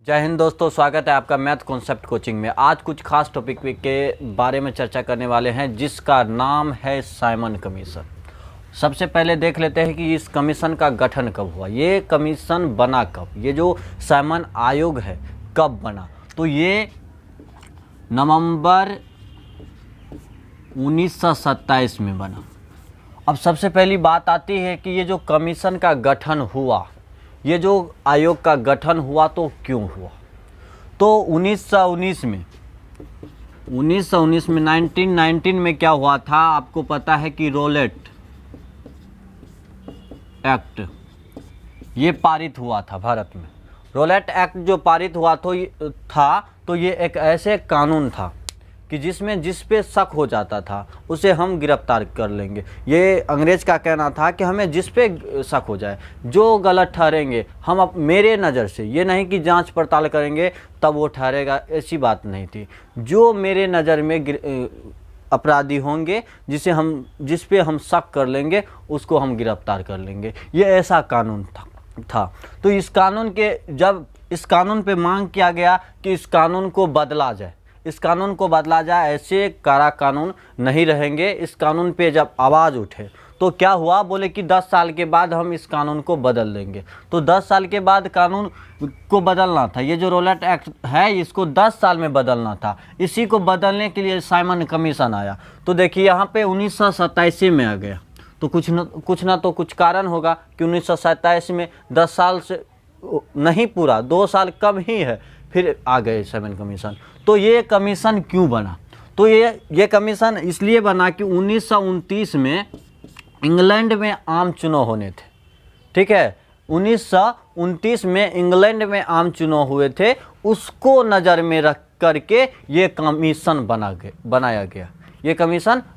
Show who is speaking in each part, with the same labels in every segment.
Speaker 1: जय हिंद दोस्तों, स्वागत है आपका मैथ कॉन्सेप्ट कोचिंग में। आज कुछ खास टॉपिक के बारे में चर्चा करने वाले हैं जिसका नाम है साइमन कमीशन। सबसे पहले देख लेते हैं कि इस कमीशन का गठन कब हुआ, ये कमीशन बना कब, ये जो साइमन आयोग है कब बना। तो ये नवंबर 1927 में बना। अब सबसे पहली बात आती है कि ये जो कमीशन का गठन हुआ, ये जो आयोग का गठन हुआ तो क्यों हुआ। तो 1919 में 1919 में क्या हुआ था, आपको पता है कि रोलेट एक्ट ये पारित हुआ था भारत में। रोलेट एक्ट जो पारित हुआ तो ये एक ऐसे कानून था कि जिस पे शक हो जाता था उसे हम गिरफ्तार कर लेंगे। ये अंग्रेज का कहना था कि हमें जिस पे शक हो जाए, जो गलत ठहरेंगे हम मेरे नज़र से, ये नहीं कि जांच पड़ताल करेंगे तब वो ठहरेगा, ऐसी बात नहीं थी। जो मेरे नज़र में अपराधी होंगे जिस पे हम शक कर लेंगे उसको हम गिरफ्तार कर लेंगे, ये ऐसा कानून था। तो जब इस कानून पे मांग किया गया कि इस कानून को बदला जाए, ऐसे कारा कानून नहीं रहेंगे। इस कानून पे जब आवाज़ उठे तो क्या हुआ, बोले कि 10 साल के बाद हम इस कानून को बदल देंगे। तो 10 साल के बाद कानून को बदलना था, ये जो रोलेट एक्ट है इसको 10 साल में बदलना था। इसी को बदलने के लिए साइमन कमीशन आया। तो देखिए यहाँ पे 1927 में आ गया, तो कुछ ना तो कुछ कारण होगा कि 1927 में 10 साल से नहीं, पूरा 2 साल कम ही है, फिर आ गए साइमन कमीशन। तो ये कमीशन क्यों बना, तो ये कमीशन इसलिए बना कि 1929 में इंग्लैंड में आम चुनाव होने थे। ठीक है, 1929 में इंग्लैंड में आम चुनाव हुए थे, उसको नज़र में रख करके ये कमीशन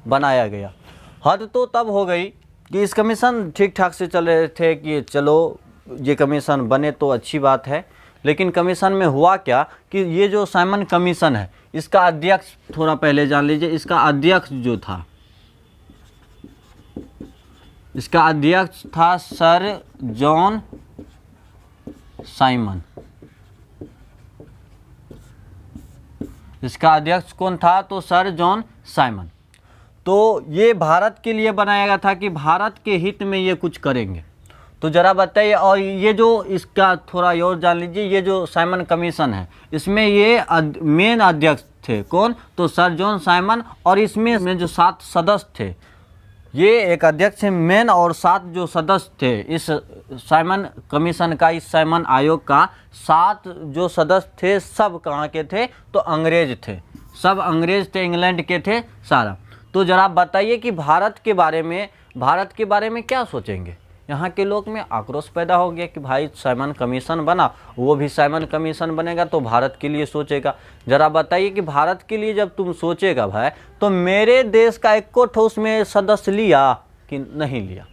Speaker 1: बनाया गया। हद तो तब हो गई कि इस कमीशन ठीक ठाक से चल रहे थे कि चलो ये कमीशन बने तो अच्छी बात है। लेकिन कमीशन में हुआ क्या कि ये जो साइमन कमीशन है इसका अध्यक्ष, थोड़ा पहले जान लीजिए, इसका अध्यक्ष था सर जॉन साइमन। इसका अध्यक्ष कौन था, तो सर जॉन साइमन। तो ये भारत के लिए बनाया गया था कि भारत के हित में ये कुछ करेंगे। तो ज़रा बताइए, और ये जो इसका थोड़ा और जान लीजिए, ये जो साइमन कमीशन है इसमें ये मेन अध्यक्ष थे कौन, तो सर जॉन साइमन। और इसमें जो 7 सदस्य थे, ये एक अध्यक्ष मेन और 7 जो सदस्य थे इस साइमन कमीशन का, इस साइमन आयोग का 7 जो सदस्य थे सब कहाँ के थे, तो अंग्रेज थे, सब अंग्रेज थे, इंग्लैंड के थे सारा। तो ज़रा बताइए कि भारत के बारे में क्या सोचेंगे। यहाँ के लोग में आक्रोश पैदा हो गया कि भाई साइमन कमीशन बना, वो भी साइमन कमीशन बनेगा तो भारत के लिए सोचेगा। ज़रा बताइए कि भारत के लिए जब तुम सोचेगा भाई, तो मेरे देश का एक ठोस में सदस्य लिया कि नहीं लिया।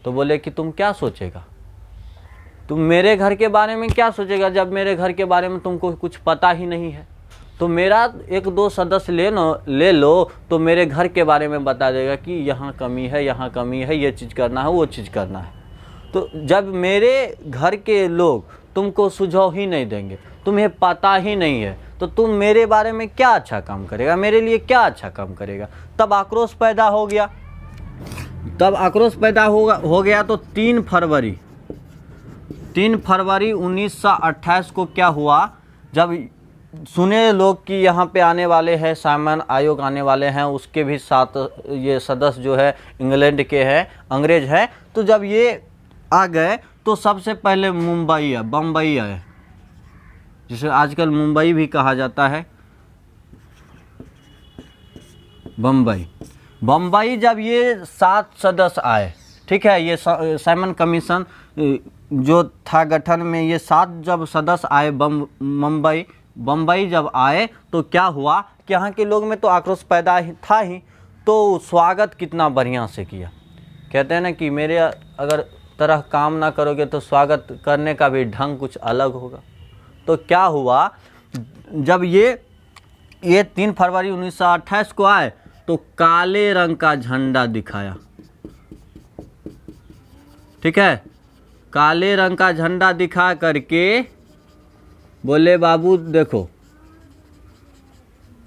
Speaker 1: तो बोले कि तुम क्या सोचेगा, तुम मेरे घर के बारे में क्या सोचेगा, जब मेरे घर के बारे में तुमको कुछ पता ही नहीं है। तो मेरा 1-2 सदस्य ले लो तो मेरे घर के बारे में बता देगा कि यहाँ कमी है, ये चीज़ करना है, वो चीज़ करना है। तो जब मेरे घर के लोग तुमको सुझाव ही नहीं देंगे, तुम्हें पता ही नहीं है, तो तुम मेरे बारे में क्या अच्छा काम करेगा, मेरे लिए क्या अच्छा काम करेगा। तब आक्रोश पैदा हो गया। हो गया तो 3 फरवरी 1928 को क्या हुआ, जब सुने लोग कि यहाँ पे आने वाले हैं, साइमन आयोग आने वाले हैं, उसके भी 7 ये सदस्य जो है इंग्लैंड के हैं, अंग्रेज हैं। तो जब ये आ गए तो सबसे पहले बम्बई आए, जिसे आजकल मुंबई भी कहा जाता है, बम्बई जब ये 7 सदस्य आए, ठीक है, ये साइमन कमीशन जो था गठन में, ये 7 जब सदस्य आए बम्बई जब आए तो क्या हुआ कि यहाँ के लोग में तो आक्रोश पैदा था ही, तो स्वागत कितना बढ़िया से किया। कहते हैं ना कि मेरे अगर तरह काम ना करोगे तो स्वागत करने का भी ढंग कुछ अलग होगा। तो क्या हुआ, जब ये 3 फरवरी 1928 को आए तो काले रंग का झंडा दिखाया। ठीक है, काले रंग का झंडा दिखा करके बोले बाबू देखो,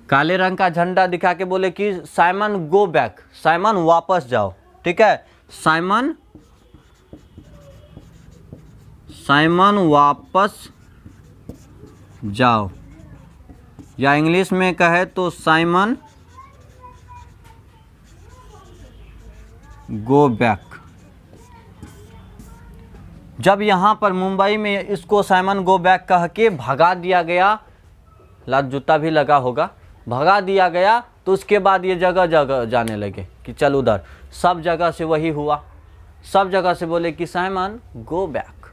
Speaker 1: काले रंग का झंडा दिखा के बोले कि साइमन गो बैक, साइमन वापस जाओ। ठीक है, साइमन वापस जाओ, या इंग्लिश में कहे तो साइमन गो बैक। जब यहाँ पर मुंबई में इसको साइमन गो बैक कह के भगा दिया गया, लात जूता भी लगा होगा, भगा दिया गया, तो उसके बाद ये जगह जगह जाने लगे कि चल उधर। सब जगह से वही हुआ, सब जगह से बोले कि Simon go back,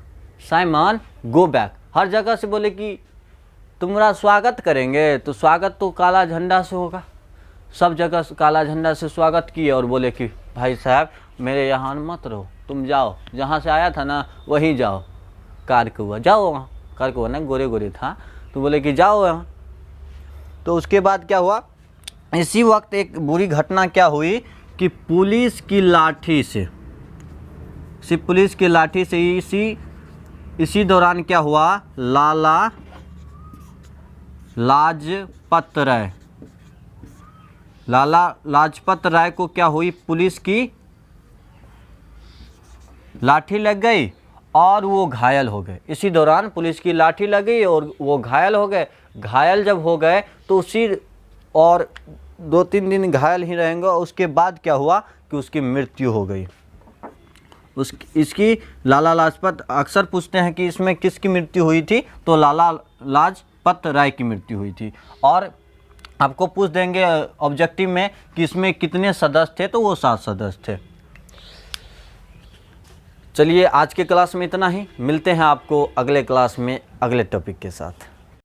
Speaker 1: Simon go back. हर जगह से बोले कि तुम्हारा स्वागत करेंगे, तो स्वागत तो काला झंडा से होगा। सब जगह काला झंडा से स्वागत किए और बोले कि भाई साहब मेरे यहाँ मत रहो, तुम जाओ, जहाँ से आया था ना वहीं जाओ। कार के हुआ जाओ, वहाँ कार के हुआ ना गोरे गोरे था, तो बोले कि जाओ वहाँ। तो उसके बाद क्या हुआ, इसी वक्त एक बुरी घटना क्या हुई कि पुलिस की लाठी से, पुलिस की लाठी से इसी दौरान क्या हुआ, लाला लाजपत राय को क्या हुई, पुलिस की लाठी लग गई और वो घायल हो गए। इसी दौरान पुलिस की लाठी लग गई और वो घायल हो गए। घायल जब हो गए तो उसी और 2-3 दिन घायल ही रहेंगे, और उसके बाद क्या हुआ कि उसकी मृत्यु हो गई। इसकी लाला लाजपत, अक्सर पूछते हैं कि इसमें किसकी मृत्यु हुई थी, तो लाला लाजपत राय की मृत्यु हुई थी। और आपको पूछ देंगे ऑब्जेक्टिव में कि इसमें कितने सदस्य थे, तो वो 7 सदस्य थे। चलिए आज के क्लास में इतना ही, मिलते हैं आपको अगले क्लास में अगले टॉपिक के साथ।